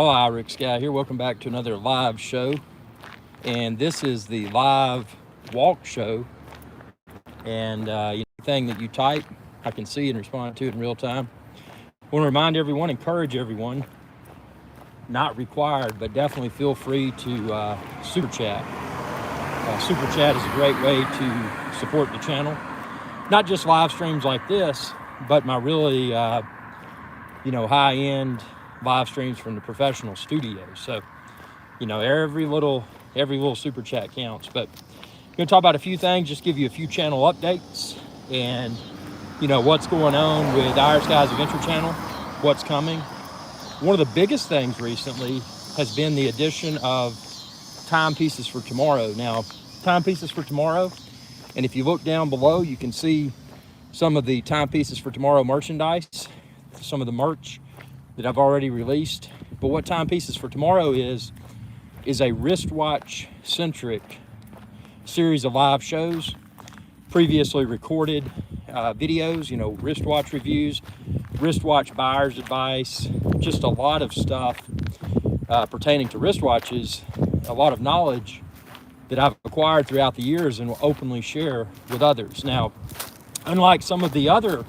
Hi, Rick Sky here. Welcome back to another live show. And this is the live walk show. And anything that you type, I can see and respond to it in real time. I want to remind everyone, encourage everyone, not required, but definitely feel free to super chat. Super chat is a great way to support the channel. Not just live streams like this, but my really, high-end live streams from the professional studios. So, every little super chat counts. But I'm going to talk about a few things, just give you a few channel updates and, what's going on with Our Skies Adventure channel, what's coming. One of the biggest things recently has been the addition of timepieces for tomorrow. Now, timepieces for tomorrow, and if you look down below, you can see some of the timepieces for tomorrow merchandise, some of the merch that I've already released. But what timepieces for tomorrow is a wristwatch centric series of live shows, previously recorded videos, wristwatch reviews, wristwatch buyer's advice, just a lot of stuff pertaining to wristwatches, a lot of knowledge that I've acquired throughout the years and will openly share with others. Now, unlike some of the other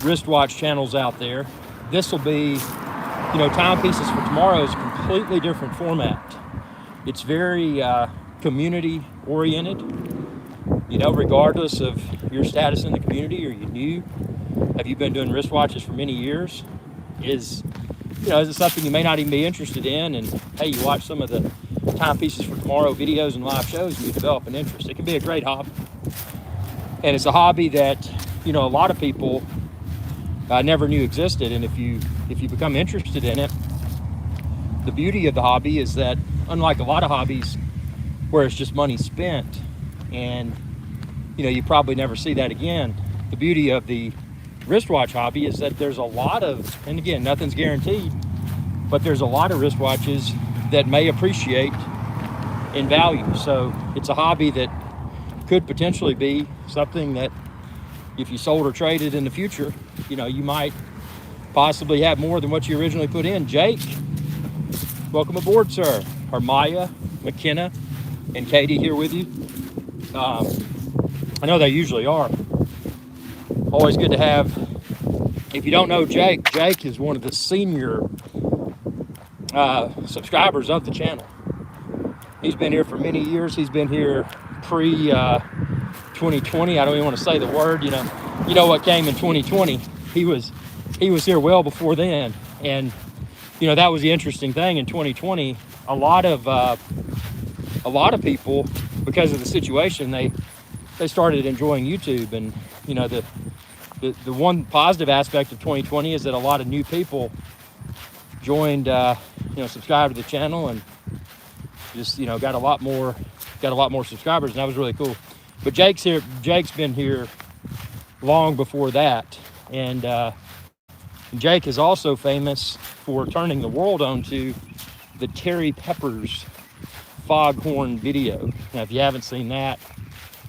wristwatch channels out there, this will be, timepieces for tomorrow is a completely different format. It's very community oriented, regardless of your status in the community. Are you new? Have you been doing wristwatches for many years? Is it something you may not even be interested in? And hey, you watch some of the timepieces for tomorrow videos and live shows and you develop an interest. It can be a great hobby. And it's a hobby that, a lot of people never knew existed. And if you become interested in it, the beauty of the hobby is that, unlike a lot of hobbies where it's just money spent and you probably never see that again, the beauty of the wristwatch hobby is that there's a lot of, and again, nothing's guaranteed, but there's a lot of wristwatches that may appreciate in value. So it's a hobby that could potentially be something that if you sold or traded in the future, you might possibly have more than what you originally put in. Jake, welcome aboard, sir. Are Maya, McKenna, and Katie here with you? I know they usually are. Always good to have. If you don't know Jake, Jake is one of the senior subscribers of the channel. He's been here for many years. He's been here pre 2020. I don't even want to say the word. You know what came in 2020. He was here well before then, and that was the interesting thing in 2020. A lot of people, because of the situation, they started enjoying YouTube, and the one positive aspect of 2020 is that a lot of new people joined, subscribed to the channel, and just got a lot more subscribers, and that was really cool. But Jake's here. Jake's been here long before that, and Jake is also famous for turning the world onto the Terry Peppers foghorn video. Now, if you haven't seen that,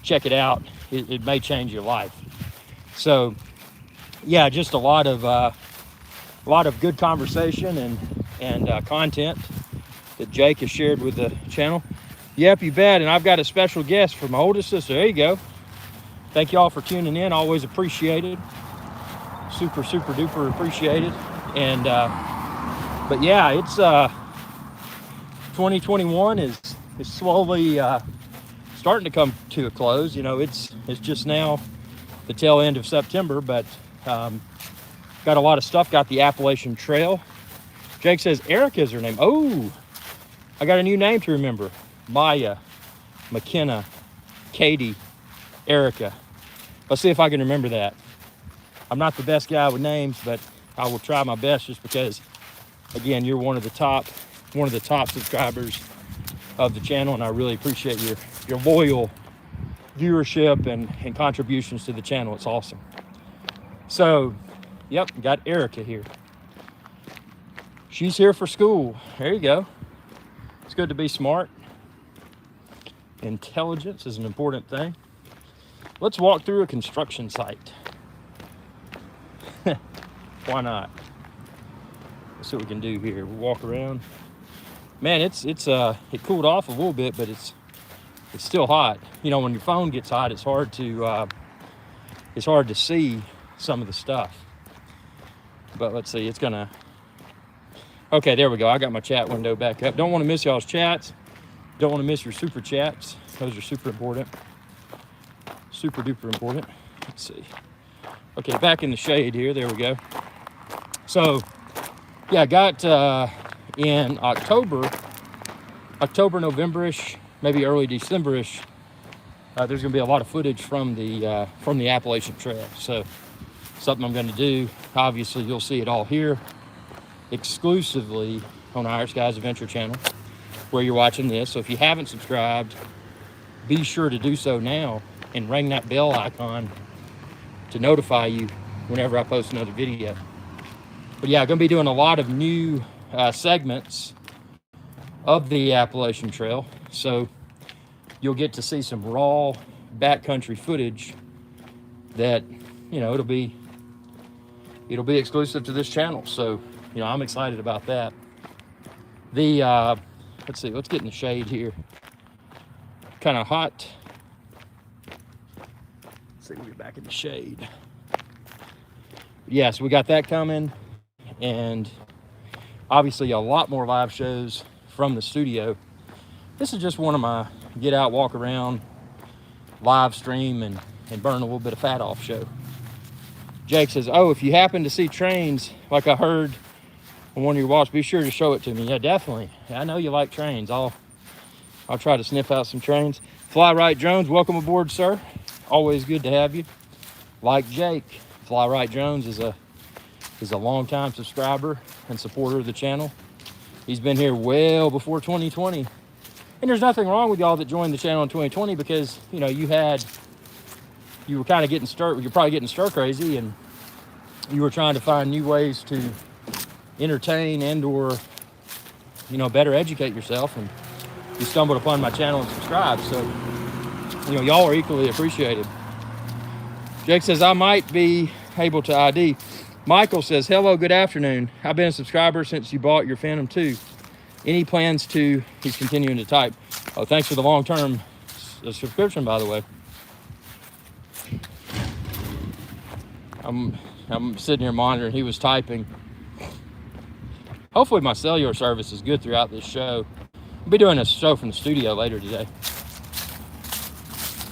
check it out. It may change your life. So, yeah, just a lot of good conversation and content that Jake has shared with the channel. Yep, you bet. And I've got a special guest for my oldest sister. There you go. Thank you all for tuning in. Always appreciated. Super, super duper appreciated. And but yeah, it's 2021 is slowly starting to come to a close. It's just now the tail end of September, but got a lot of stuff. Got the Appalachian Trail. Jake says Erica is her name. Oh, I got a new name to remember. Maya, McKenna, Katie, Erica. Let's see if I can remember that. I'm not the best guy with names, but I will try my best, just because, again, you're one of the top subscribers of the channel, and I really appreciate your loyal viewership and contributions to the channel. It's awesome. So, yep, got Erica here. She's here for school. There you go. It's good to be smart. Intelligence is an important thing. Let's walk through a construction site. Why not? see what we can do here. We'll walk around. Man, it cooled off a little bit, but it's still hot. You know, when your phone gets hot, it's hard to see some of the stuff. But let's see, it's gonna. Okay, there we go. I got my chat window back up. Don't want to miss y'all's chats. Don't want to miss your super chats. Those are super important. Super duper important. Let's see. Okay, back in the shade here. There we go. So, yeah, I got in October, November-ish, maybe early December-ish. There's going to be a lot of footage from the Appalachian Trail. So, something I'm going to do. Obviously, you'll see it all here, exclusively on Higher Skies Adventure channel, where you're watching this. So if you haven't subscribed, be sure to do so now and ring that bell icon to notify you whenever I post another video. But yeah, I'm going to be doing a lot of new segments of the Appalachian Trail. So you'll get to see some raw backcountry footage that, you know, it'll be exclusive to this channel. So, you know, I'm excited about that. Let's see, let's get in the shade here. Kind of hot. Let's see, we'll get back in the shade. Yeah, so we got that coming. And obviously a lot more live shows from the studio. This is just one of my get out, walk around, live stream, and burn a little bit of fat off show. Jake says, oh, if you happen to see trains, like I heard on one of your walks, be sure to show it to me. Yeah, definitely. I know you like trains. I'll try to sniff out some trains. Fly Right Jones, welcome aboard, sir. Always good to have you. Like Jake, Fly Right Jones is a longtime subscriber and supporter of the channel. He's been here well before 2020. And there's nothing wrong with y'all that joined the channel in 2020 because, you know, you were kind of getting you're probably getting stir crazy, and you were trying to find new ways to entertain and or, you know, better educate yourself, and you stumbled upon my channel and subscribed. So, you know, y'all are equally appreciated. Jake says, I might be able to ID. Michael says, hello, good afternoon. I've been a subscriber since you bought your Phantom 2. Any plans to, he's continuing to type. Oh, thanks for the long-term subscription, by the way. I'm sitting here monitoring. He was typing. Hopefully my cellular service is good throughout this show. I'll be doing a show from the studio later today.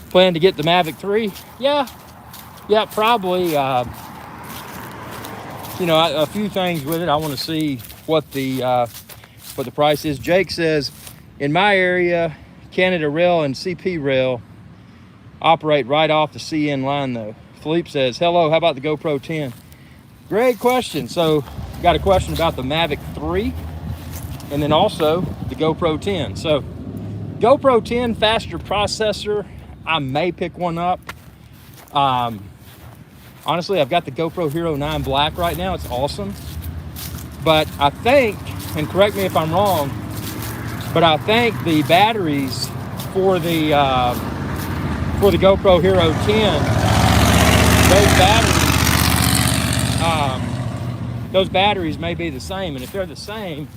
Plan to get the Mavic 3? Yeah, probably. You know, a few things with it. I want to see what the price is. Jake says, in my area, Canada Rail and CP Rail operate right off the CN line though. Philippe says, hello, how about the GoPro 10? Great question. So, got a question about the Mavic 3 and then also the GoPro 10. So, GoPro 10 faster processor. I may pick one up. Honestly, I've got the GoPro Hero 9 Black right now. It's awesome. But I think, and correct me if I'm wrong, but I think the batteries for the GoPro Hero 10, those batteries may be the same. And if they're the same,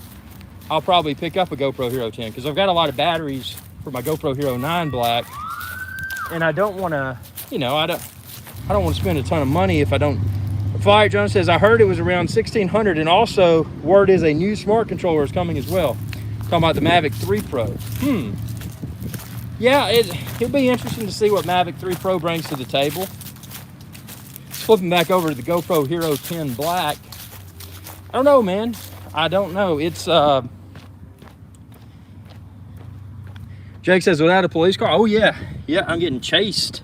I'll probably pick up a GoPro Hero 10 because I've got a lot of batteries for my GoPro Hero 9 Black, and I don't want to, you know, I don't want to spend a ton of money if I don't. Flyer Jones says, I heard it was around $1,600, and also word is a new smart controller is coming as well. Talking about the Mavic 3 Pro. Yeah, it'll be interesting to see what Mavic 3 Pro brings to the table. Flipping back over to the GoPro Hero 10 Black. I don't know, man. I don't know. It's Jake says, without a police car? Oh yeah, I'm getting chased.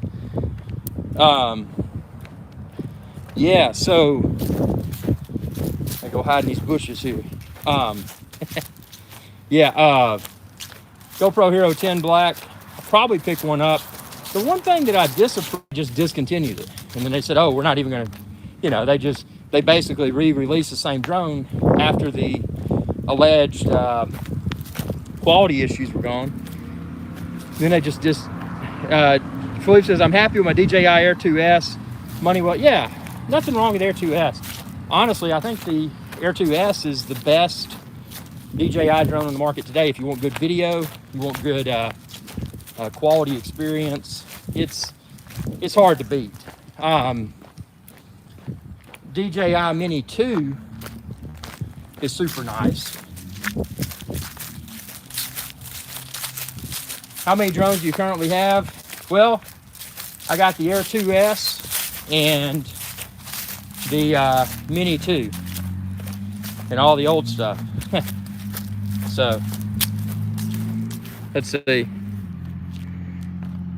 Yeah, so I go hide in these bushes here. Yeah, GoPro Hero 10 Black. I'll probably pick one up. The one thing that I just discontinued it, and then they said, oh, we're not even gonna, you know, they basically re-released the same drone after the alleged quality issues were gone. Then they just Philippe says, I'm happy with my DJI Air 2S. Money well, yeah, nothing wrong with Air 2S. Honestly, I think the Air 2S is the best DJI drone on the market today. If you want good video, you want good quality experience, it's hard to beat. DJI Mini 2 is super nice. How many drones do you currently have? Well, I got the Air 2S and the Mini 2 and all the old stuff. So, let's see.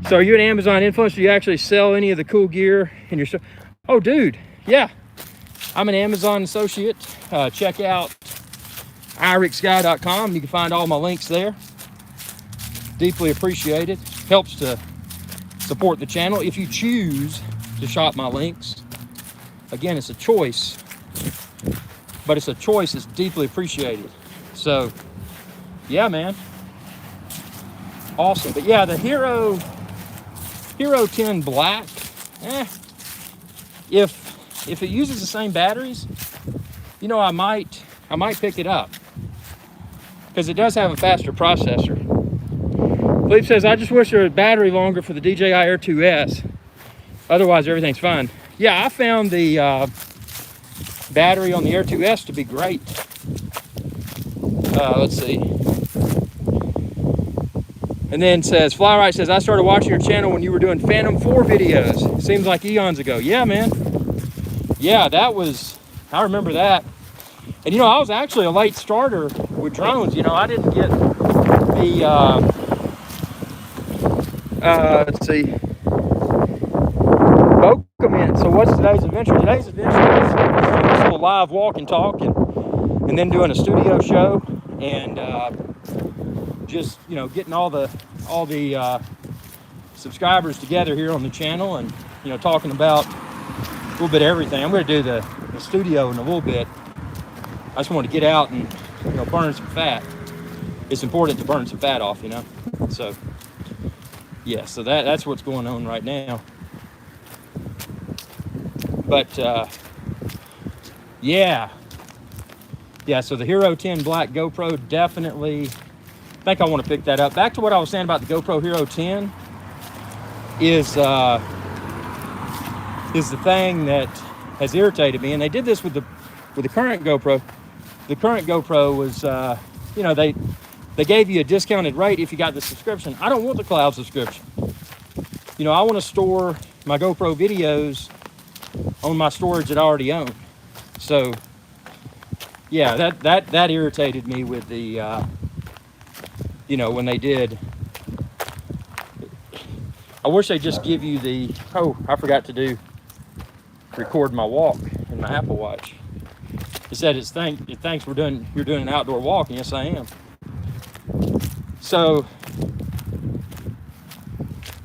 So are you an Amazon influencer? Do you actually sell any of the cool gear in your store? Oh, dude, yeah. I'm an Amazon associate. Check out irixguy.com. You can find all my links there. Deeply appreciated. Helps to support the channel. If you choose to shop my links, again, it's a choice, but it's a choice that's deeply appreciated. So, yeah, man. Awesome. But yeah, the Hero 10 Black, if it uses the same batteries, you know, I might pick it up because it does have a faster processor. Philippe says, I just wish there was battery longer for the DJI Air 2S. Otherwise, everything's fine. Yeah, I found the battery on the Air 2S to be great. Let's see. And then says, Flywright says, I started watching your channel when you were doing Phantom 4 videos. Seems like eons ago. Yeah, man. Yeah, I remember that. And, you know, I was actually a late starter with drones. You know, I didn't get the, let's see, Boca. So what's today's adventure? Today's adventure is doing this little live walk and talk and then doing a studio show and just, you know, getting all the subscribers together here on the channel and, you know, talking about a little bit of everything. I'm going to do the studio in a little bit. I just want to get out and, you know, burn some fat. It's important to burn some fat off, you know. So yeah, so that's what's going on right now. But yeah, so the Hero 10 Black GoPro, definitely I think I want to pick that up. Back to what I was saying about the GoPro Hero 10 is the thing that has irritated me, and they did this with the current GoPro. The current GoPro was you know, they gave you a discounted rate if you got the subscription. I don't want the cloud subscription. You know, I want to store my GoPro videos on my storage that I already own. So yeah, that irritated me with the you know, when they did. I wish they just give you the, oh, I forgot to record my walk in my Apple Watch. It said it thanks you're doing an outdoor walk, and yes I am. So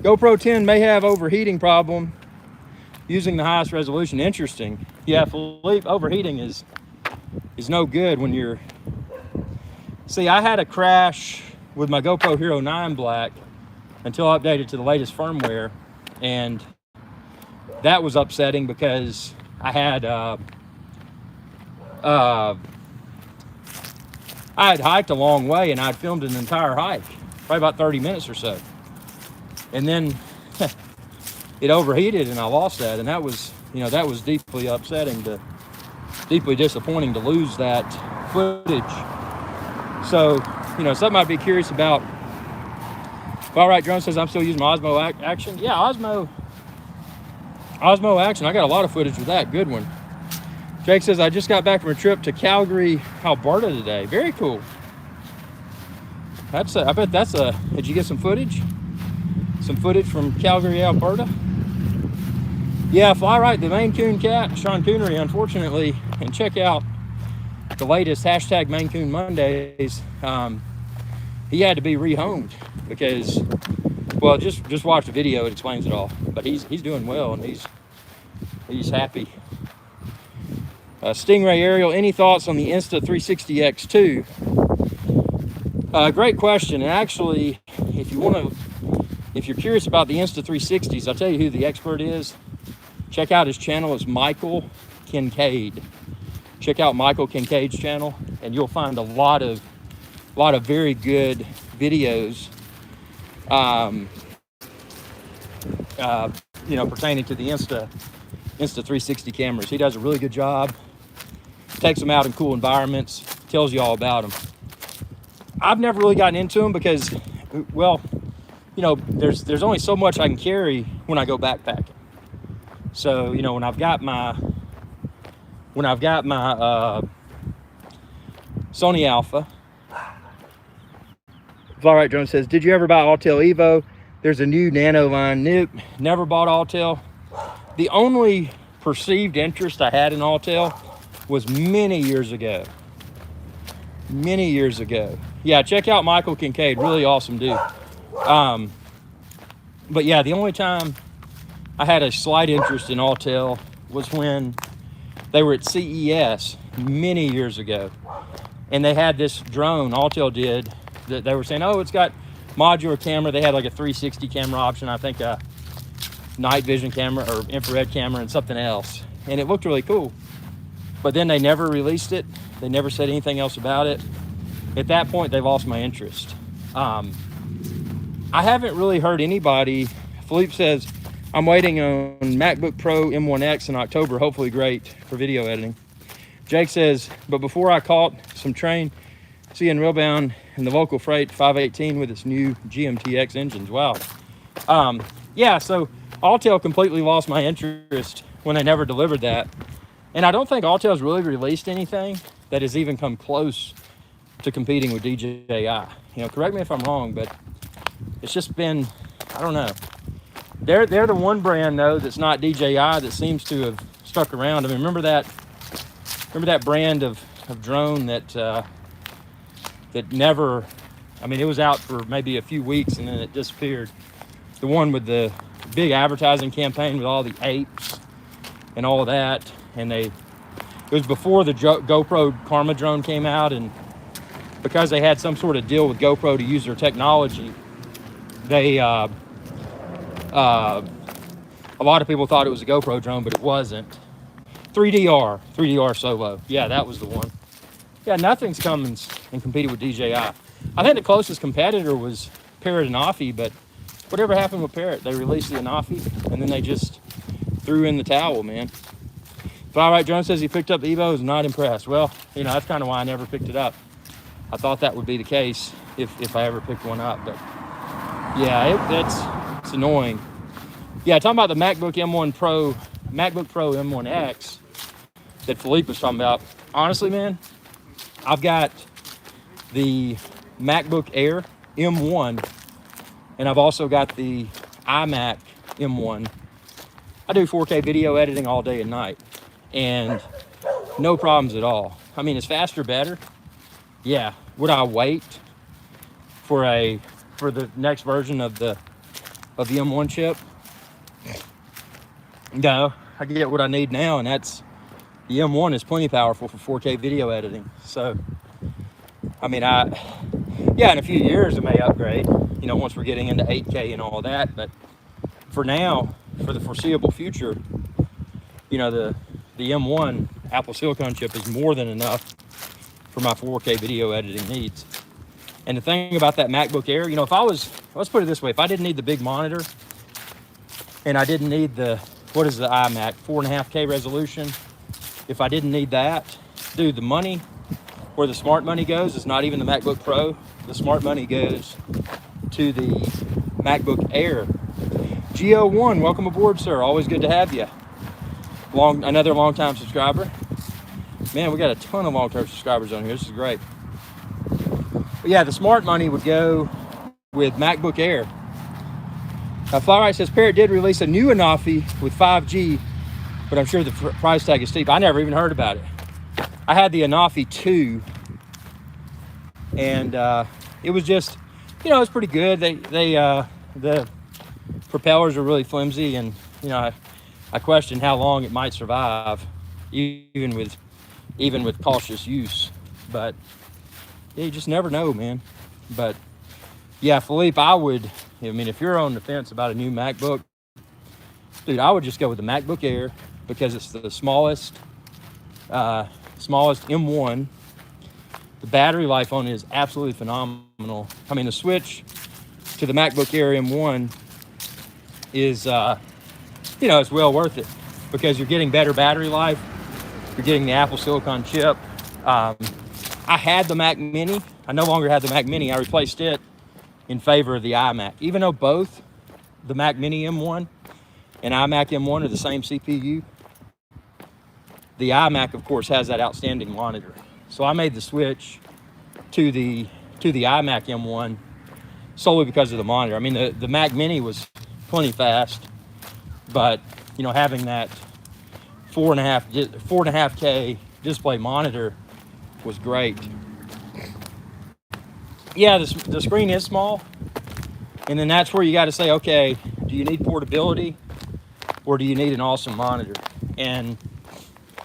GoPro 10 may have overheating problem using the highest resolution. Interesting. Yeah, Philippe, overheating is no good when you're, see, I had a crash with my GoPro Hero 9 Black until I updated to the latest firmware, and that was upsetting because I had hiked a long way and I'd filmed an entire hike, probably about 30 minutes or so, and then it overheated and I lost that, and that was, you know, that was deeply upsetting, deeply disappointing to lose that footage. So, you know, something I'd be curious about. All right, Drone says I'm still using my Osmo Action. Yeah, Osmo Action. I got a lot of footage with that. Good one. Jake says I just got back from a trip to Calgary, Alberta today. Very cool. I bet that's did you get some footage? Some footage from Calgary, Alberta? Yeah, Flywright, the Maine Coon cat, Sean Coonery, unfortunately, and check out the latest hashtag Maine Coon Mondays. He had to be rehomed because, well, just watch the video, it explains it all. But he's doing well and he's happy. Stingray Ariel, any thoughts on the Insta360 X2? Great question. And actually, if you're curious about the Insta360s, I'll tell you who the expert is. Check out his channel. It's Michael Kincaid. check out Michael Kincaid's channel, and you'll find a lot of very good videos, pertaining to the Insta360 cameras. He does a really good job. Takes them out in cool environments, tells you all about them. I've never really gotten into them because, well, there's only so much I can carry when I go backpacking. So, when I've got my Sony Alpha. Fly-Right Drone says, did you ever buy Autel Evo? There's a new Nano line. Nope, never bought Autel. The only perceived interest I had in Autel was many years ago. Yeah, check out Michael Kincaid, really awesome dude. But yeah, the only time I had a slight interest in Autel was when they were at CES many years ago. And they had this drone, Autel did, that they were saying, oh, it's got modular camera. They had like a 360 camera option, I think a night vision camera or infrared camera and something else. And it looked really cool. But then they never released it. They never said anything else about it. At that point, they lost my interest. I haven't really heard anybody. Philippe says, I'm waiting on MacBook Pro M1X in October, hopefully great for video editing. Jake says, but before I caught some train, seeing Railbound and the local freight 518 with its new GMTX engines. Wow. Yeah, so Autel completely lost my interest when they never delivered that. And I don't think Autel's really released anything that has even come close to competing with DJI. Correct me if I'm wrong, but it's just been, I don't know. They're the one brand though that's not DJI that seems to have stuck around. I mean, remember that brand of drone that never, I mean, it was out for maybe a few weeks and then it disappeared. The one with the big advertising campaign with all the apes and all of that. And it was before the GoPro Karma drone came out, and because they had some sort of deal with GoPro to use their technology, they a lot of people thought it was a GoPro drone, but it wasn't. 3DR Solo. Yeah, that was the one. Yeah, nothing's come and competed with DJI. I think the closest competitor was Parrot and Afi, but whatever happened with Parrot? They released the Afi, and then they just threw in the towel, man. Fly-Right Drone says he picked up the Evo, is not impressed. Well, that's kind of why I never picked it up. I thought that would be the case if I ever picked one up, but yeah, it's annoying. Yeah, talking about the MacBook Pro M1X that Philippe was talking about. Honestly, man, I've got the MacBook Air M1, and I've also got the iMac M1. I do 4K video editing all day and night, and no problems at all. I mean, is faster better? Yeah. Would I wait for the next version of the M1 chip? No, I get what I need now, and that's the M1 is plenty powerful for 4K video editing. So, I mean, in a few years it may upgrade, once we're getting into 8K and all that. But for now, for the foreseeable future, the M1 Apple Silicon chip is more than enough for my 4K video editing needs. And the thing about that MacBook Air, let's put it this way, if I didn't need the big monitor and I didn't need what is the iMac, 4.5K resolution, if I didn't need that, dude, the money, where the smart money goes, is not even the MacBook Pro. The smart money goes to the MacBook Air. Geo1, welcome aboard, sir. Always good to have you. Another long-time subscriber. Man, we got a ton of long-term subscribers on here. This is great. But yeah, the smart money would go with MacBook Air. Fly-Right says Parrot did release a new Anafi with 5G, but I'm sure the price tag is steep. I never even heard about it. I had the Anafi 2, and it was just, it's pretty good. The propellers are really flimsy, and I question how long it might survive, even with cautious use. But yeah, you just never know, man. But yeah, Philippe, if you're on the fence about a new MacBook, dude, I would just go with the MacBook Air because it's the smallest, smallest M1. The battery life on it is absolutely phenomenal. I mean, the switch to the MacBook Air M1 is, it's well worth it because you're getting better battery life. You're getting the Apple Silicon chip. I had the Mac Mini. I no longer had the Mac Mini. I replaced it in favor of the iMac. Even though both the Mac Mini M1 and iMac M1 are the same CPU, the iMac, of course, has that outstanding monitor. So I made the switch to the iMac M1 solely because of the monitor. I mean, the Mac Mini was plenty fast, but having that 4.5K display monitor was great. Yeah, the screen is small, and then that's where you got to say, okay, do you need portability or do you need an awesome monitor? And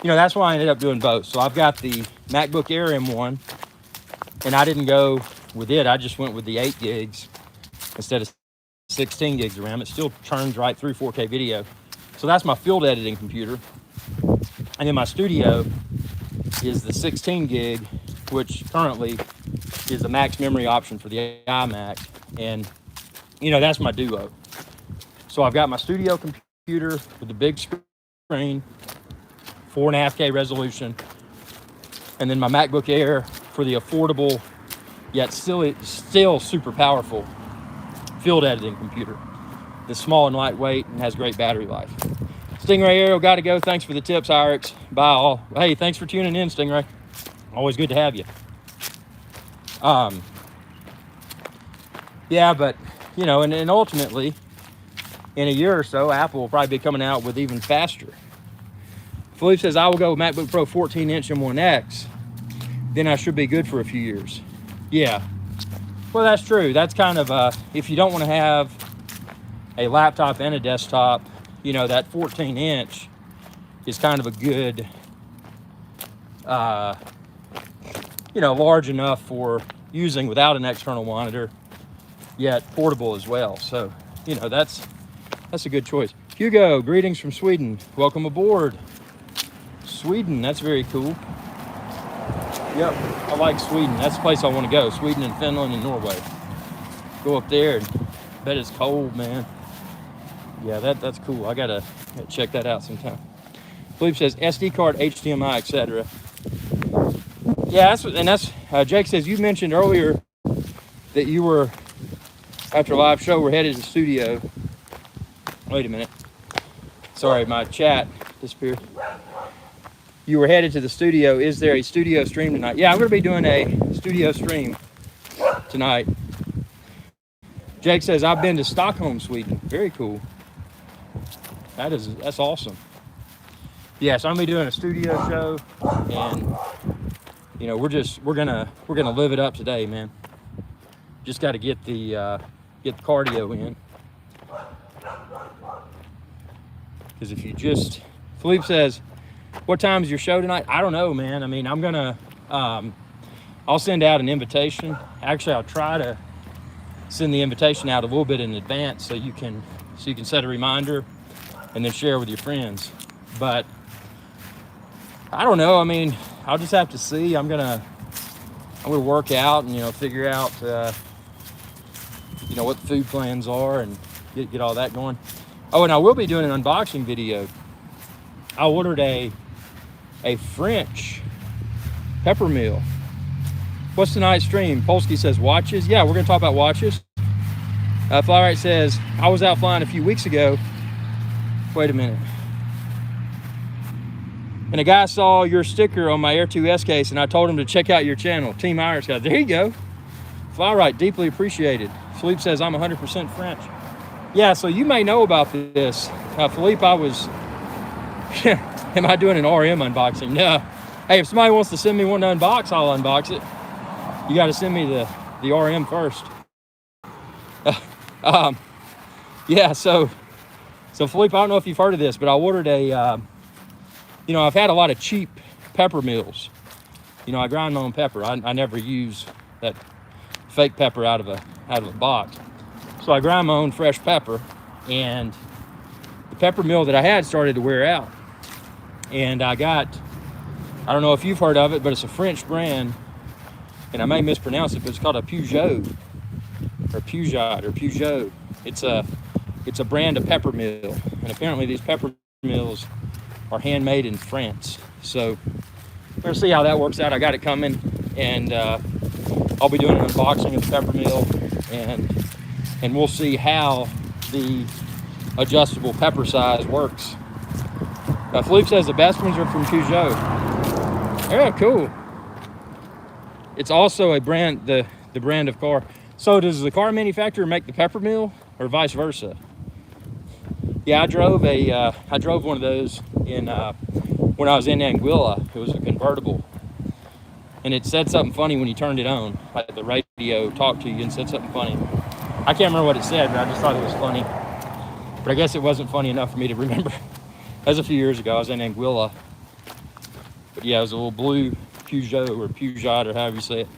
that's why I ended up doing both. So I've got the MacBook Air M1, and I didn't go with it. I just went with the 8 gigs instead of 16 gigs of RAM. It still churns right through 4K video. So that's my field editing computer. And then my studio is the 16 gig, which currently is the max memory option for the iMac. And, that's my duo. So I've got my studio computer with the big screen, 4.5K resolution, and then my MacBook Air for the affordable, yet still super powerful field editing computer. It's small and lightweight and has great battery life. Stingray Aerial, got to go. Thanks for the tips, Irix. Bye all. Hey, thanks for tuning in, Stingray. Always good to have you. Yeah, but, and ultimately, in a year or so, Apple will probably be coming out with even faster. Philippe says, I will go with MacBook Pro 14-inch M1X. Then I should be good for a few years. Yeah. Well, that's true. That's kind of, if you don't want to have a laptop and a desktop, that 14-inch is kind of a good, large enough for using without an external monitor, yet portable as well. So, that's a good choice. Hugo, greetings from Sweden. Welcome aboard. Sweden, that's very cool. Yep, I like Sweden. That's the place I want to go. Sweden and Finland and Norway. Go up there and bet it's cold, man. Yeah, that's cool. I gotta check that out sometime. Philippe says SD card, HDMI, etc. Yeah, that's Jake says you mentioned earlier that you were after a live show we're headed to the studio. Wait a minute. Sorry, my chat disappeared. You were headed to the studio. Is there a studio stream tonight? Yeah, I'm going to be doing a studio stream tonight. Jake says, I've been to Stockholm, Sweden. Very cool. That's awesome. Yeah, so I'm going to be doing a studio show, and we're gonna live it up today, man. Just got to get the cardio in. Because if you Philippe says, what time is your show tonight? I don't know, man. I mean, I'm gonna, I'll send out an invitation. Actually, I'll try to send the invitation out a little bit in advance so you can set a reminder and then share with your friends. But I don't know. I mean, I'll just have to see. I'm gonna work out and figure out what the food plans are and get all that going. Oh, and I will be doing an unboxing video. I ordered a French pepper mill. What's tonight's stream? Polsky says watches. Yeah, we're gonna talk about watches. Flywright says, I was out flying a few weeks ago. Wait a minute. And a guy saw your sticker on my Air 2S case and I told him to check out your channel. Team Irix guys. There you go. Flywright, deeply appreciated. Philippe says I'm 100% French. Yeah, so you may know about this. Philippe, I was, am I doing an RM unboxing? No. Hey, if somebody wants to send me one to unbox, I'll unbox it. You got to send me the RM first. Yeah, so Philippe, I don't know if you've heard of this, but I ordered I've had a lot of cheap pepper mills. I grind my own pepper. I never use that fake pepper out of a box. So I grind my own fresh pepper, and the pepper mill that I had started to wear out. And I got I don't know if you've heard of it, but it's a French brand, and I may mispronounce it, but it's called a Peugeot, or Peugeot, or Peugeot. It's a brand of pepper mill, and apparently these pepper mills are handmade in France. So we're gonna see how that works out. I got it coming, and I'll be doing an unboxing of the pepper mill, and we'll see how the adjustable pepper size works. Philippe says the best ones are from Peugeot. Yeah, cool. It's also a brand, the brand of car. So does the car manufacturer make the pepper mill, or vice versa? Yeah, I drove one of those in when I was in Anguilla. It was a convertible, and it said something funny when you turned it on. Like the radio talked to you and said something funny. I can't remember what it said, but I just thought it was funny. But I guess it wasn't funny enough for me to remember. That was a few years ago. I was in Anguilla. But yeah, it was a little blue Peugeot, or Peugeot, or however you say it.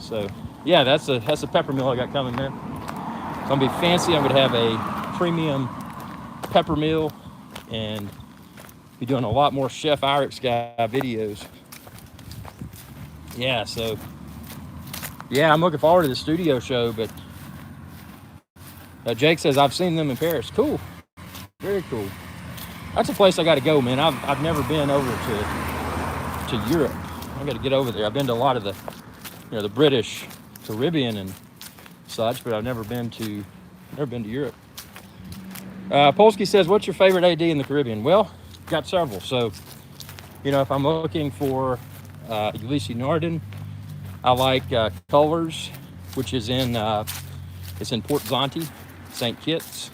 So yeah, that's a pepper mill I got coming there. It's gonna be fancy. I'm gonna have a premium pepper mill and be doing a lot more Chef Irix guy videos. Yeah, so yeah, I'm looking forward to the studio show. But Jake says I've seen them in Paris. Cool, very cool. That's a place I got to go, man. I've never been over to Europe. I got to get over there. I've been to a lot of the British Caribbean and such, but I've never been to Europe. Polsky says, what's your favorite AD in the Caribbean? Well, got several. So, if I'm looking for Ulysses Nardin, I like Culvers, which is it's in Port Zante, St. Kitts.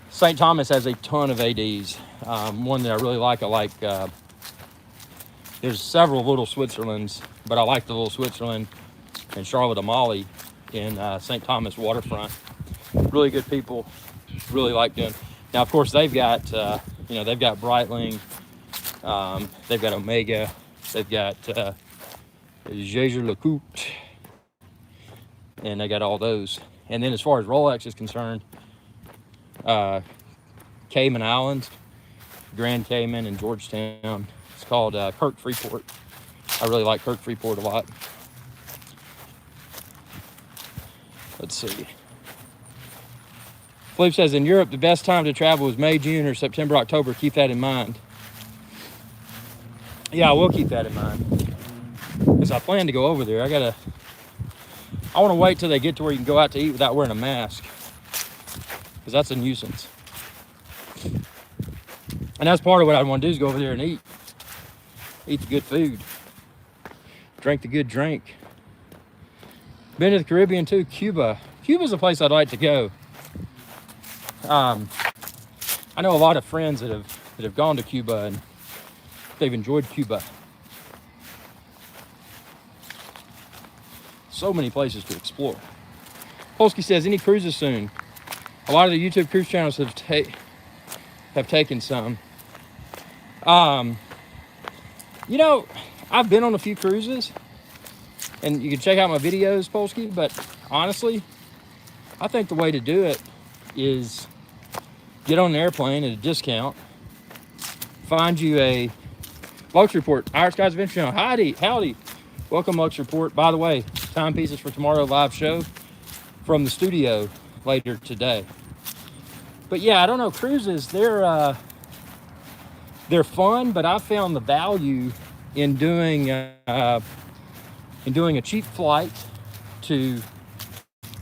St. Thomas has a ton of ADs. One that I really like, there's several Little Switzerlands, but I like the Little Switzerland and Charlotte Amalie in St. Thomas waterfront. Really good people, really like them. Now, of course, they've got, they've got Breitling, they've got Omega, they've got Jaeger-LeCoultre, and they got all those. And then as far as Rolex is concerned, Cayman Islands, Grand Cayman, and Georgetown. It's called Kirk Freeport. I really like Kirk Freeport a lot. Let's see. Philippe says, in Europe, the best time to travel is May, June, or September, October. Keep that in mind. Yeah, I will keep that in mind. Because I plan to go over there. I want to wait till they get to where you can go out to eat without wearing a mask. Because that's a nuisance. And that's part of what I want to do, is go over there and eat. Eat the good food. Drink the good drink. Been to the Caribbean too, Cuba. Cuba's a place I'd like to go. I know a lot of friends that have gone to Cuba and they've enjoyed Cuba. So many places to explore. Polsky says, any cruises soon? A lot of the YouTube cruise channels have taken some. I've been on a few cruises, and you can check out my videos, Polsky, but honestly, I think the way to do it is get on an airplane at a discount, find you a Lux Report, Irix Guys Adventure Channel. Howdy. Welcome, Lux Report. By the way, timepieces for tomorrow live show from the studio later today. But yeah, I don't know, cruises, they're fun, but I found the value in doing a cheap flight to,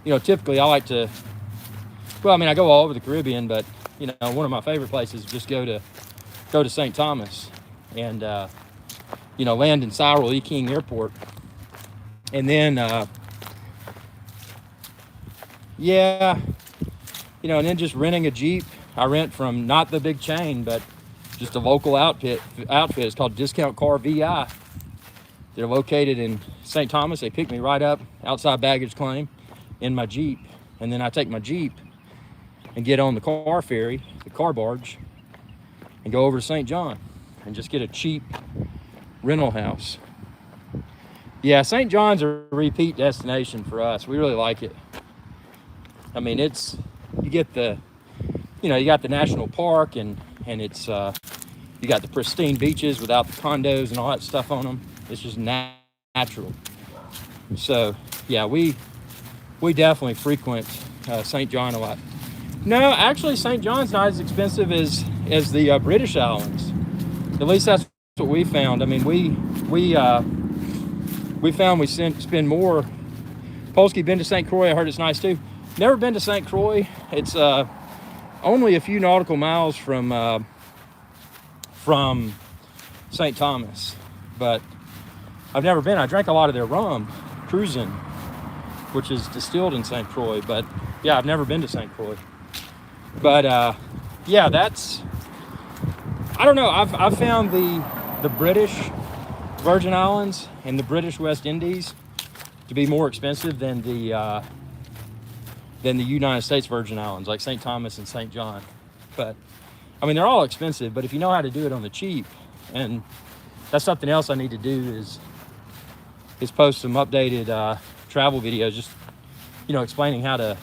typically I like to, I go all over the Caribbean, but one of my favorite places is just go to St. Thomas and land in Cyril E. King Airport, and then and then just renting a Jeep. I rent from not the big chain, but just a local outfit. It's called Discount Car VI. They're located in St. Thomas. They pick me right up outside baggage claim in my Jeep, and then I take my Jeep and get on the car ferry, the car barge, and go over to St. John and just get a cheap rental house. Yeah, St. John's a repeat destination for us. We really like it. I mean, you got the national park, and it's You got the pristine beaches without the condos and all that stuff on them. It's just natural. So yeah, we definitely frequent St. John a lot. No, actually, St. John's not as expensive as the British Islands. At least that's what we found. I mean, we found we spend more. Polsky, been to St. Croix? I heard it's nice too. Never been to St. Croix. It's only a few nautical miles from St. Thomas, but I've never been. I drank a lot of their rum, Cruisin', which is distilled in St. Croix. But yeah, I've never been to St. Croix. But yeah, I don't know. I've found the British Virgin Islands and the British West Indies to be more expensive than the United States Virgin Islands, like St. Thomas and St. John. But I mean, they're all expensive, but if you know how to do it on the cheap, and that's something else I need to do is post some updated travel videos, just, you know, explaining how to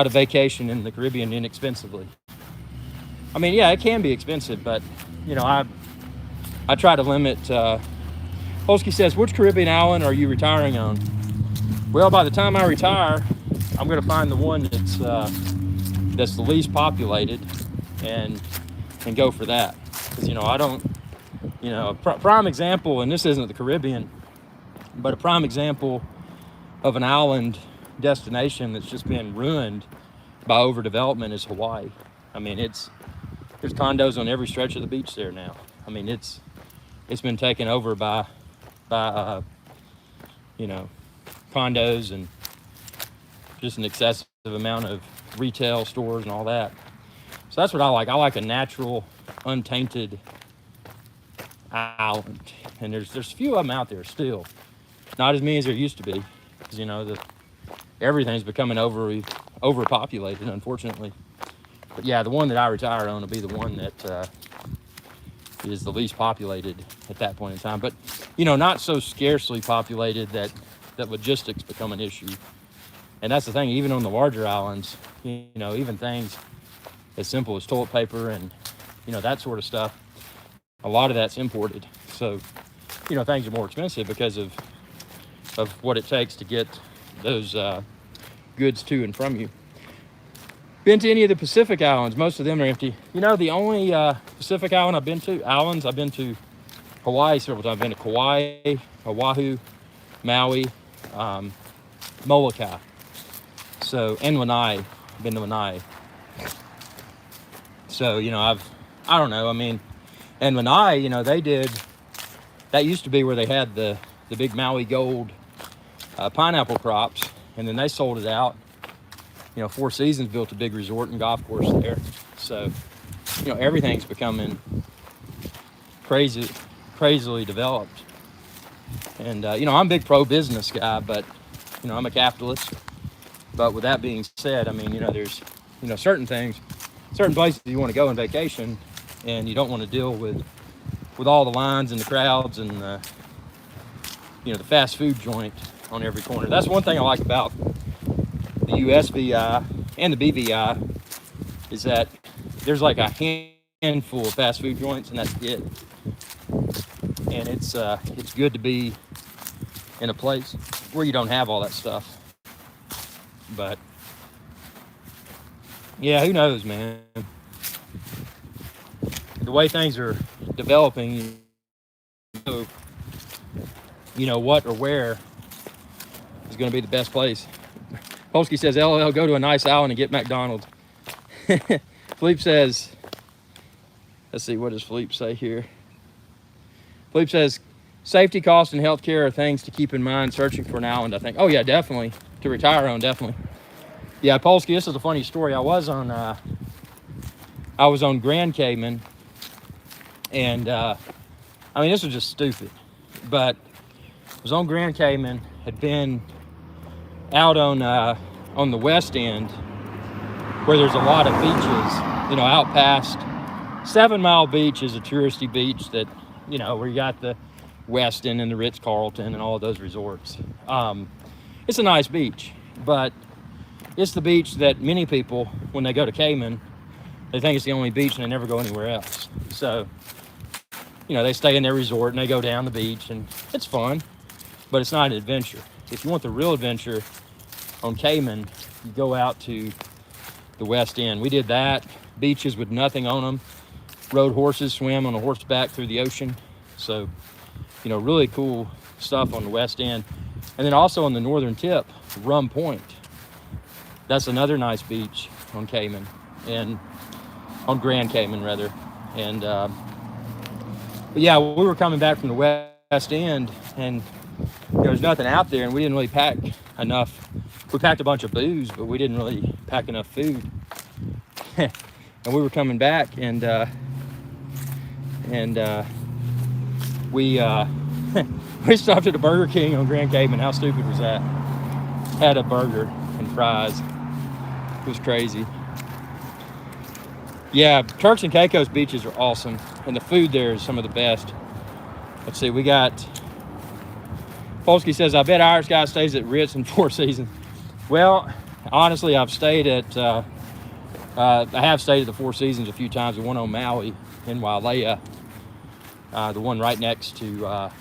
vacation in the Caribbean inexpensively. I mean, yeah, it can be expensive, but you know, I try to limit. Polsky says, which Caribbean island are you retiring on? Well, by the time I retire, I'm going to find the one that's the least populated and go for that. Because, you know, I don't, you know, prime example, and this isn't the Caribbean, but a prime example of an island destination that's just been ruined by overdevelopment is Hawaii. I mean, there's condos on every stretch of the beach there now. I mean, it's been taken over by you know, condos and just an excessive amount of retail stores and all that. So that's what I like. I like a natural, untainted island. And there's a few of them out there still. Not as many as there used to be. Because, you know, everything's becoming overpopulated, unfortunately. But yeah, the one that I retire on will be the one that is the least populated at that point in time. But, you know, not so scarcely populated that logistics become an issue. And that's the thing, even on the larger islands, you know, even things as simple as toilet paper and, you know, that sort of stuff, a lot of that's imported. So, you know, things are more expensive because of what it takes to get those goods to and from you. Been to any of the Pacific Islands? Most of them are empty. You know, the only Pacific island I've been to, Hawaii several times. I've been to Kauai, Oahu, Maui, Molokai. So, and Lanai. Been to Lanai. So, you know, I don't know. I mean, and Lanai, you know, that used to be where they had the big Maui Gold pineapple crops, and then they sold it out. You know, Four Seasons built a big resort and golf course there. So, you know, everything's becoming crazily developed. And, you know, I'm a big pro-business guy, but, you know, I'm a capitalist. But with that being said, I mean, you know, there's, you know, certain places you want to go on vacation, and you don't want to deal with all the lines and the crowds and the, you know, the fast food joint on every corner. That's one thing I like about the USVI and the BVI is that there's like a handful of fast food joints, and that's it. And it's good to be in a place where you don't have all that stuff. But yeah, who knows, man? The way things are developing, you know what or where is going to be the best place. Polsky says, LL, go to a nice island and get McDonald's. Philippe says, let's see, what does Philippe say here? Philippe says, safety, cost, and healthcare are things to keep in mind searching for an island, I think. Oh, yeah, definitely. To retire on, definitely. Yeah, Polsky, this is a funny story. I was on Grand Cayman, and I mean, this was just stupid, but I was on Grand Cayman, had been out on the west end where there's a lot of beaches, you know, out past 7 Mile Beach is a touristy beach that, you know, where you got the Westin and the Ritz-Carlton and all of those resorts. It's a nice beach, but it's the beach that many people, when they go to Cayman, they think it's the only beach and they never go anywhere else. So you know, they stay in their resort and they go down the beach, and it's fun, but it's not an adventure. If you want the real adventure on Cayman, you go out to the West End. We did that. Beaches with nothing on them. Rode horses, swam on a horseback through the ocean. So, you know, really cool stuff on the West End. And then also on the northern tip, Rum Point. That's another nice beach on Cayman, and on Grand Cayman rather. And but yeah, we were coming back from the West End, and there was nothing out there, and we didn't really pack enough. We packed a bunch of booze, but we didn't really pack enough food. And we were coming back, and we we stopped at a Burger King on Grand Cayman. How stupid was that? Had a burger and fries. It was crazy. Yeah, Turks and Caicos beaches are awesome, and the food there is some of the best. Let's see, we got, Polsky says, I bet Irish guy stays at Ritz and Four Seasons. Well, honestly, I've stayed at, I have stayed at the Four Seasons a few times. The one on Maui in Wailea, the one right next to,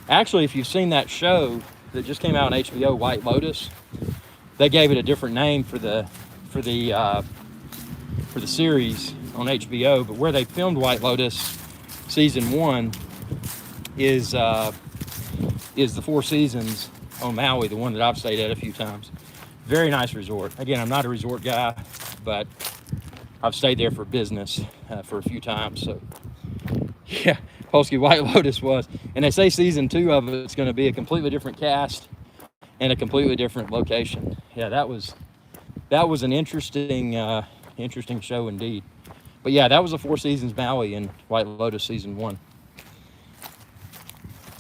actually, if you've seen that show that just came out on HBO, White Lotus, they gave it a different name for the series on HBO, but where they filmed White Lotus season 1 is the Four Seasons on Maui, the one that I've stayed at a few times. Very nice resort. Again, I'm not a resort guy, but I've stayed there for business for a few times. So yeah, Polsky, White Lotus was, and they say season 2 of it's going to be a completely different cast and a completely different location. Yeah, that was an interesting show indeed. But yeah, that was the Four Seasons Maui in White Lotus season 1.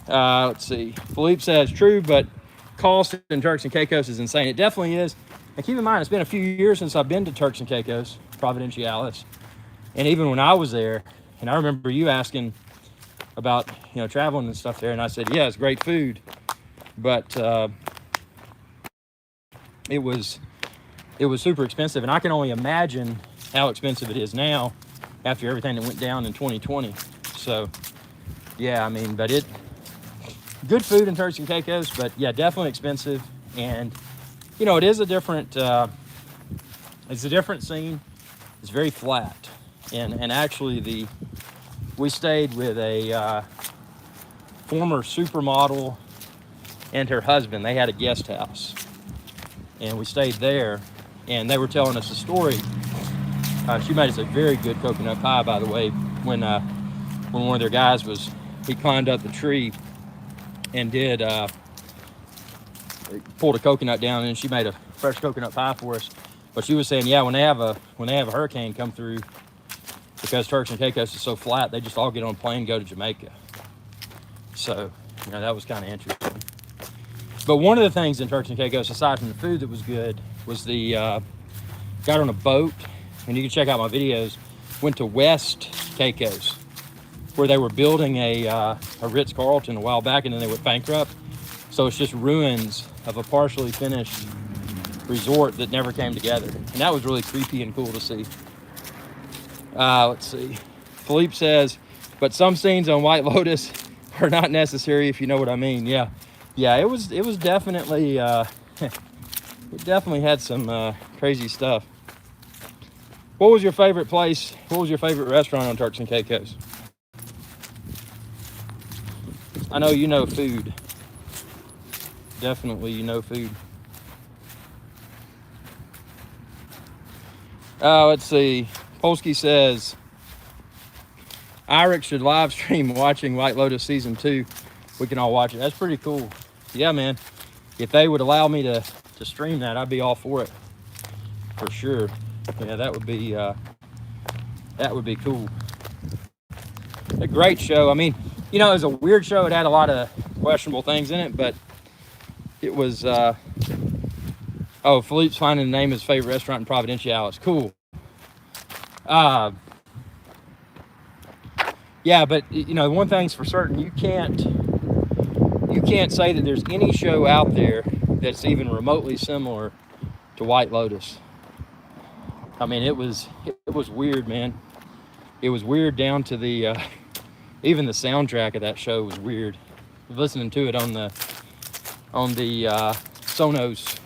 Let's see. Philippe says, true, but cost in Turks and Caicos is insane. It definitely is. And keep in mind, it's been a few years since I've been to Turks and Caicos, Providenciales. And even when I was there, and I remember you asking about, you know, traveling and stuff there, and I said, yeah, it's great food. But it was super expensive, and I can only imagine how expensive it is now after everything that went down in 2020. So yeah, I mean, but good food in Turks and Caicos, but yeah, definitely expensive. And you know, it is a different it's a different scene. It's very flat, and actually we stayed with a former supermodel and her husband. They had a guest house, and we stayed there, and they were telling us a story. She made us a very good coconut pie, by the way, when one of their guys he climbed up the tree and pulled a coconut down, and she made a fresh coconut pie for us. But she was saying, yeah, when they have a hurricane come through, because Turks and Caicos is so flat, they just all get on a plane and go to Jamaica. So, you know, that was kind of interesting. But one of the things in Turks and Caicos, aside from the food that was good, was got on a boat, and you can check out my videos, went to West Caicos, where they were building a Ritz-Carlton a while back, and then they went bankrupt. So it's just ruins of a partially finished resort that never came together. And that was really creepy and cool to see. Let's see. Philippe says, but some scenes on White Lotus are not necessary, if you know what I mean. Yeah, it was definitely, it definitely had some crazy stuff. What was your favorite place? What was your favorite restaurant on Turks and Caicos? I know you know food. Definitely you know food. Let's see. Polsky says, Iric should live stream watching White Lotus season 2. We can all watch it. That's pretty cool. Yeah, man. If they would allow me to stream that, I'd be all for it. For sure. Yeah, that would be cool. A great show. I mean, you know, it was a weird show. It had a lot of questionable things in it, but it was, Philippe's finding the name of his favorite restaurant in Providenciales. Cool. Yeah, but, you know, one thing's for certain, you can't say that there's any show out there that's even remotely similar to White Lotus. I mean, it was weird, man. It was weird down to the even the soundtrack of that show was weird. Listening to it on the Sonos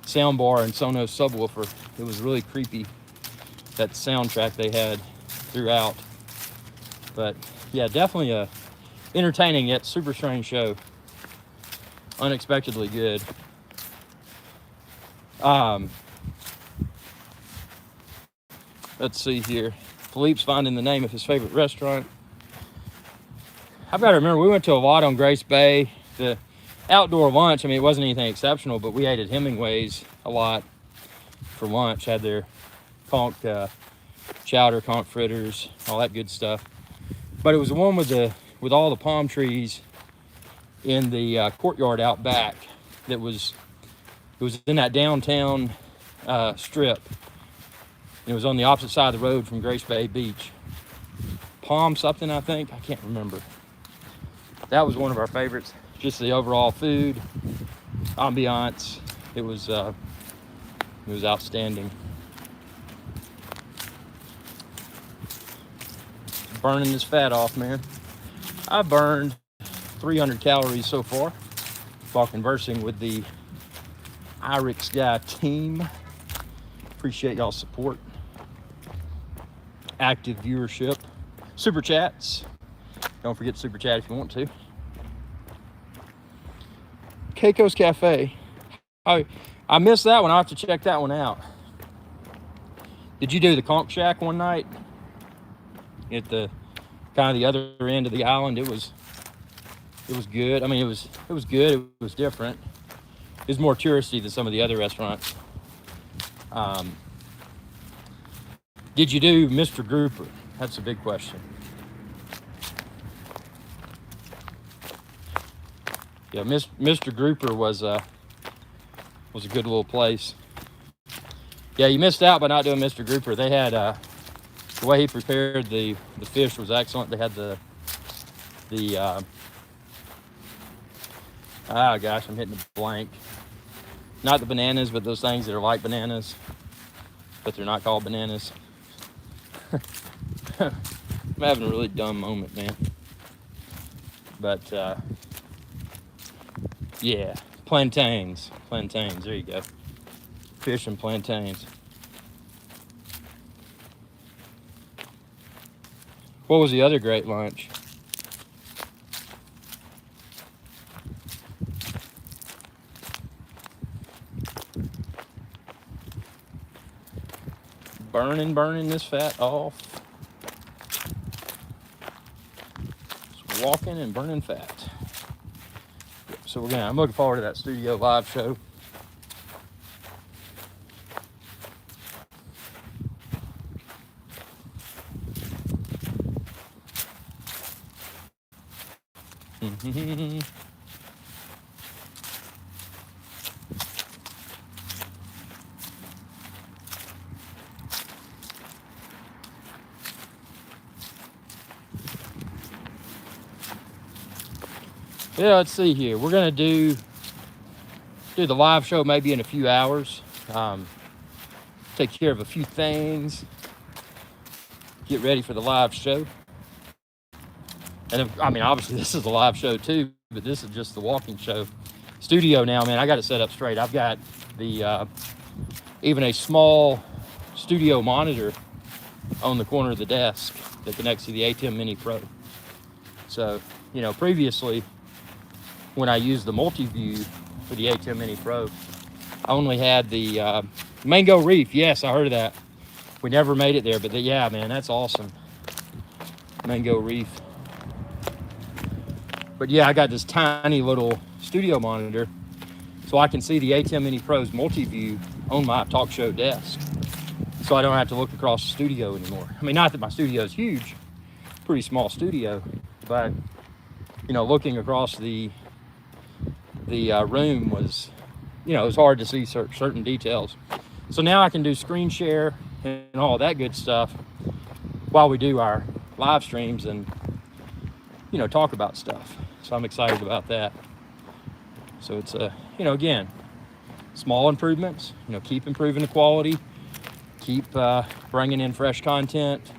soundbar and Sonos subwoofer, it was really creepy, that soundtrack they had throughout. But yeah, definitely a entertaining yet super strange show. Unexpectedly good. Let's see here. Philippe's finding the name of his favorite restaurant. I've got to remember, we went to a lot on Grace Bay. The outdoor lunch, I mean, it wasn't anything exceptional, but we ate at Hemingway's a lot for lunch. Had their conch chowder, conch fritters, all that good stuff. But it was the one with all the palm trees in the courtyard out back. It was in that downtown strip. It was on the opposite side of the road from Grace Bay Beach. Palm something, I think. I can't remember. That was one of our favorites. Just the overall food, ambiance. It was outstanding. Burning this fat off, man. I burned 300 calories so far while conversing with the IRIX Guy team. Appreciate y'all's support, active viewership, super chats. Don't forget to super chat if you want to. Keiko's Cafe. I missed that one. I'll have to check that one out. Did you do the Conch Shack one night at the kind of the other end of the island? It was good. I mean, it was good. It was different. It was more touristy than some of the other restaurants. Did you do Mr. Grouper? That's a big question. Yeah, Mr. Grouper was a good little place. Yeah, you missed out by not doing Mr. Grouper. They had the way he prepared the fish was excellent. They had the gosh, I'm hitting a blank. Not the bananas, but those things that are like bananas, but they're not called bananas. I'm having a really dumb moment, man. But yeah, plantains. There you go. Fish and plantains. What was the other great lunch? Burning this fat off. Just walking and burning fat. So I'm looking forward to that studio live show. Yeah, let's see here. We're gonna do the live show maybe in a few hours. Take care of a few things. Get ready for the live show. And I mean, obviously this is a live show too, but this is just the walking show. Studio now, man, I got it set up straight. I've got the even a small studio monitor on the corner of the desk that connects to the ATEM Mini Pro. So, previously when I used the multi-view for the ATEM Mini Pro, I only had the Mango Reef. Yes, I heard of that. We never made it there, but yeah, man, that's awesome. Mango Reef. But yeah, I got this tiny little studio monitor so I can see the ATEM Mini Pro's multi-view on my talk show desk. So I don't have to look across the studio anymore. I mean, not that my studio is huge, pretty small studio, but looking across the room was, it was hard to see certain details. So now I can do screen share and all that good stuff while we do our live streams and, talk about stuff. So I'm excited about that. So it's, again, small improvements, keep improving the quality, keep bringing in fresh content.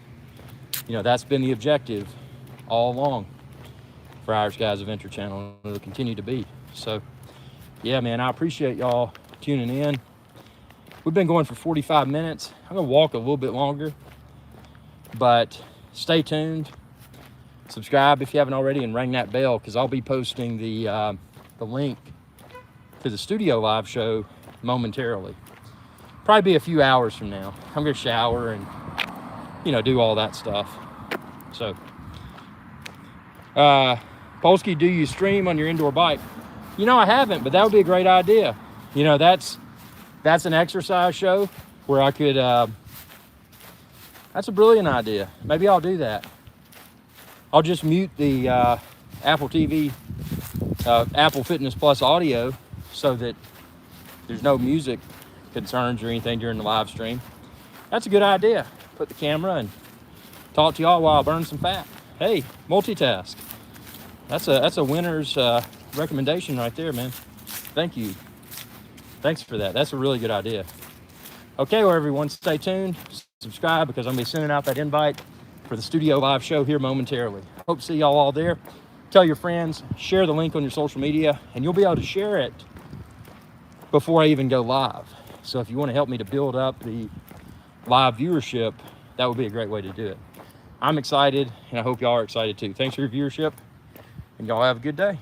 That's been the objective all along for Irish Guys Adventure Channel, and it'll continue to be. So yeah, man, I appreciate y'all tuning in. We've been going for 45 minutes. I'm gonna walk a little bit longer, but stay tuned. Subscribe if you haven't already, and ring that bell, because I'll be posting the link to the studio live show momentarily. Probably be a few hours from now. I'm gonna shower and, you know, do all that stuff. So, Polsky, do you stream on your indoor bike? You know, I haven't, but that would be a great idea. You know, that's an exercise show where I could, that's a brilliant idea. Maybe I'll do that. I'll just mute the Apple TV, Apple Fitness Plus audio, so that there's no music concerns or anything during the live stream. That's a good idea. Put the camera and talk to y'all while I burn some fat. Hey, multitask. That's a winner's recommendation right there, man. Thank you. Thanks for that. That's a really good idea. Okay, well, everyone, stay tuned. Subscribe, because I'm going to be sending out that invite for the studio live show here momentarily. Hope to see y'all all there. Tell your friends, share the link on your social media, and you'll be able to share it before I even go live. So if you want to help me to build up the live viewership, that would be a great way to do it. I'm excited, and I hope y'all are excited too. Thanks for your viewership, and y'all have a good day.